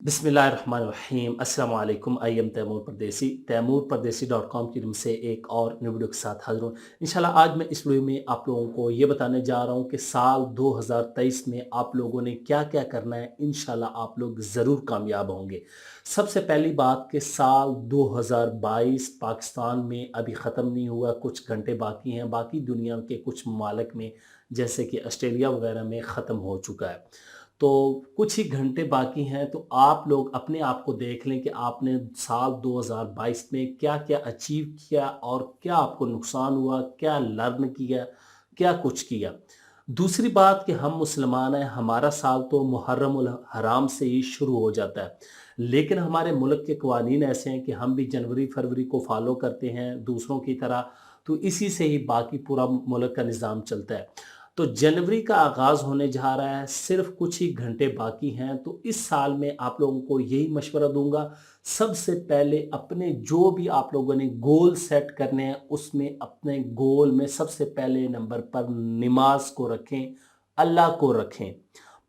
बिस्मिल्लाहिर्रहमानिर्रहीम अस्सलाम वालेकुम। आई एम तैमूर परदेसी .com की तरफ से एक और न्यू वीडियो के साथ हाजिर हूँ। इंशाल्लाह आज मैं इस वीडियो में आप लोगों को ये बताने जा रहा हूँ कि साल 2023 में आप लोगों ने क्या क्या करना है। इंशाल्लाह आप लोग ज़रूर कामयाब होंगे। सबसे पहली बात कि साल 2022 पाकिस्तान में अभी ख़त्म नहीं हुआ, कुछ घंटे बाकी हैं। बाकी दुनिया के कुछ ममालिक में जैसे कि ऑस्ट्रेलिया वगैरह में ख़त्म हो चुका है, तो कुछ ही घंटे बाकी हैं। तो आप लोग अपने आप को देख लें कि आपने साल 2022 में क्या क्या अचीव किया और क्या आपको नुकसान हुआ, क्या लर्न किया, क्या कुछ किया। दूसरी बात कि हम मुसलमान हैं, हमारा साल तो मुहर्रम उल हराम से ही शुरू हो जाता है, लेकिन हमारे मुल्क के कवानीन ऐसे हैं कि हम भी जनवरी फरवरी को फॉलो करते हैं दूसरों की तरह। तो इसी से ही बाकी पूरा मुल्क का निज़ाम चलता है। तो जनवरी का आगाज़ होने जा रहा है, सिर्फ कुछ ही घंटे बाकी हैं। तो इस साल में आप लोगों को यही मशवरा दूंगा, सबसे पहले अपने जो भी आप लोगों ने गोल सेट करने हैं उसमें अपने गोल में सबसे पहले नंबर पर नमाज को रखें, अल्लाह को रखें।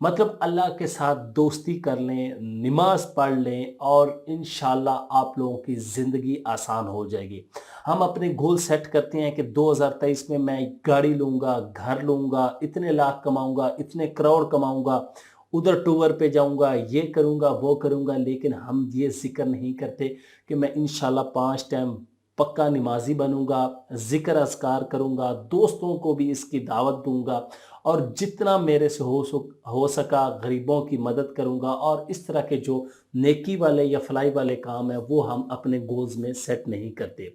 मतलब अल्लाह के साथ दोस्ती कर लें, नमाज पढ़ लें और इंशाल्लाह आप लोगों की ज़िंदगी आसान हो जाएगी। हम अपने गोल सेट करते हैं कि 2023 में मैं गाड़ी लूँगा, घर लूँगा, इतने लाख कमाऊँगा, इतने करोड़ कमाऊँगा, उधर टूर पे जाऊँगा, ये करूँगा, वो करूँगा, लेकिन हम ये ज़िक्र नहीं करते कि मैं इंशाल्लाह 5 टाइम पक्का नमाज़ी बनूँगा, ज़िक्र अज़कार करूँगा, दोस्तों को भी इसकी दावत दूँगा और जितना मेरे से हो सका गरीबों की मदद करूँगा। और इस तरह के जो नेकी वाले या फलाई वाले काम हैं वो हम अपने गोल्स में सेट नहीं करते,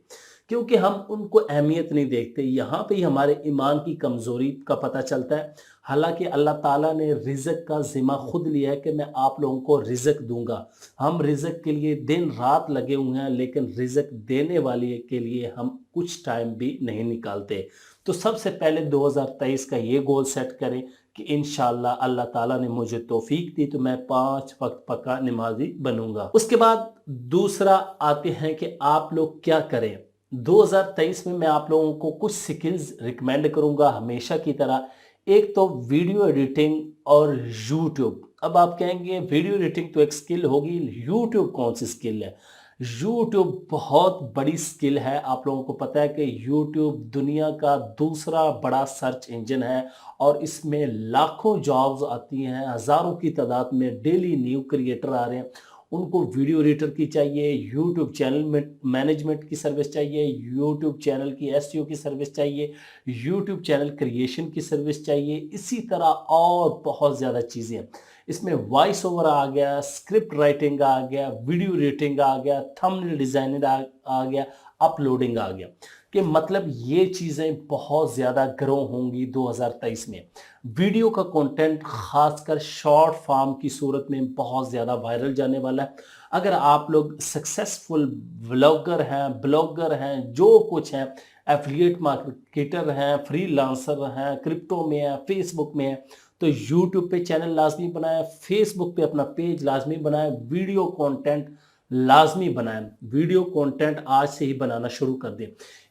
क्योंकि हम उनको अहमियत नहीं देखते। यहाँ पे ही हमारे ईमान की कमज़ोरी का पता चलता है। हालांकि अल्लाह ताला ने रिज़्क का ज़िम्मा खुद लिया है कि मैं आप लोगों को रिज़्क दूंगा। हम रिज़्क के लिए दिन रात लगे हुए हैं, लेकिन रिज़्क देने वाले के लिए हम कुछ टाइम भी नहीं निकालते। तो सबसे पहले 2023 का ये गोल सेट करें कि इंशाल्लाह अल्लाह ताला ने मुझे तौफीक दी तो मैं 5 वक्त पक्का नमाजी बनूंगा। उसके बाद दूसरा आते हैं कि आप लोग क्या करें। 2023 में मैं आप लोगों को कुछ स्किल्स रिकमेंड करूंगा हमेशा की तरह। एक तो वीडियो एडिटिंग और यूट्यूब। अब आप कहेंगे वीडियो एडिटिंग तो एक स्किल होगी, यूट्यूब कौन सी स्किल है। यूट्यूब बहुत बड़ी स्किल है। आप लोगों को पता है कि यूट्यूब दुनिया का दूसरा बड़ा सर्च इंजन है और इसमें लाखों जॉब्स आती हैं, हज़ारों की तादाद में डेली न्यू क्रिएटर आ रहे हैं। उनको वीडियो एडिटर की चाहिए, यूट्यूब चैनल में मैनेजमेंट की सर्विस चाहिए, यूट्यूब चैनल की एसईओ की सर्विस चाहिए, यूट्यूब चैनल क्रिएशन की सर्विस चाहिए, इसी तरह और बहुत ज़्यादा चीज़ें हैं। इसमें वॉइस ओवर आ गया, स्क्रिप्ट राइटिंग आ गया, वीडियो एडिटिंग आ गया, थंबनेल डिज़ाइनिंग आ गया, अपलोडिंग आ गया। कि मतलब ये चीज़ें बहुत ज़्यादा ग्रो होंगी 2023 में। वीडियो का कंटेंट खासकर शॉर्ट फॉर्म की सूरत में बहुत ज़्यादा वायरल जाने वाला है। अगर आप लोग सक्सेसफुल व्लॉगर हैं, ब्लॉगर हैं, जो कुछ हैं, एफिलिएट मार्केटर हैं, फ्रीलांसर हैं, क्रिप्टो में हैं, फेसबुक में हैं, तो यूट्यूब पे चैनल लाजमी बनाएं, फेसबुक पे अपना पेज लाजमी बनाएं, वीडियो कंटेंट लाजमी बनाएं। वीडियो कंटेंट आज से ही बनाना शुरू कर दें।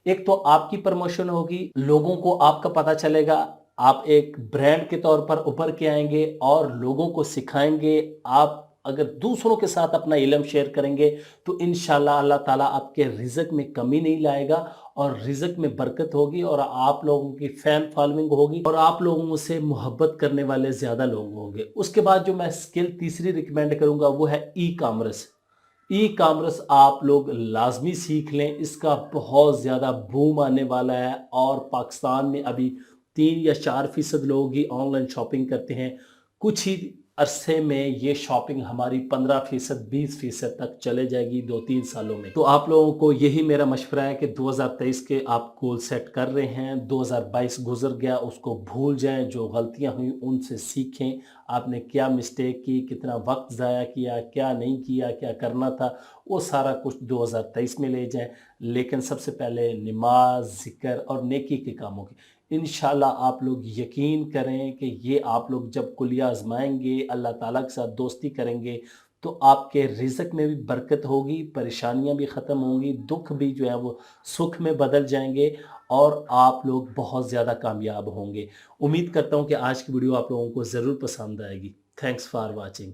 एक तो आपकी प्रमोशन होगी, लोगों को आपका पता चलेगा, आप एक ब्रांड के तौर पर उभर के आएंगे और लोगों को सिखाएंगे। आप अगर दूसरों के साथ अपना इल्म शेयर करेंगे तो इंशाल्लाह अल्लाह ताला आपके रिज़्क में कमी नहीं लाएगा और रिज़्क में बरकत होगी और आप लोगों की फैन फॉलोइंग होगी और आप लोगों से मोहब्बत करने वाले ज़्यादा लोग होंगे। उसके बाद जो मैं स्किल तीसरी रिकमेंड करूंगा वो है ई कामर्स। ई कामर्स आप लोग लाजमी सीख लें, इसका बहुत ज़्यादा बूम आने वाला है और पाकिस्तान में अभी 3 या 4% लोग ही ऑनलाइन शॉपिंग करते हैं। कुछ ही अरसे में ये शॉपिंग हमारी 15% 20% तक चले जाएगी 2-3 सालों में। तो आप लोगों को यही मेरा मशवरा है कि 2023 के आप गोल सेट कर रहे हैं, 2022 गुजर गया उसको भूल जाएं, जो गलतियां हुई उनसे सीखें। आपने क्या मिस्टेक की, कितना वक्त ज़ाया किया, क्या नहीं किया, क्या करना था, वो सारा कुछ 2023 में ले जाएं। लेकिन सबसे पहले नमाज, ज़िक्र और नेकी के कामों की इंशाल्लाह आप लोग यकीन करें कि ये आप लोग जब कुलिया आजमाएंगे, अल्लाह ताला के साथ दोस्ती करेंगे, तो आपके रिज़्क में भी बरकत होगी, परेशानियां भी ख़त्म होंगी, दुख भी जो है वो सुख में बदल जाएंगे और आप लोग बहुत ज़्यादा कामयाब होंगे। उम्मीद करता हूँ कि आज की वीडियो आप लोगों को ज़रूर पसंद आएगी। Thanks for watching.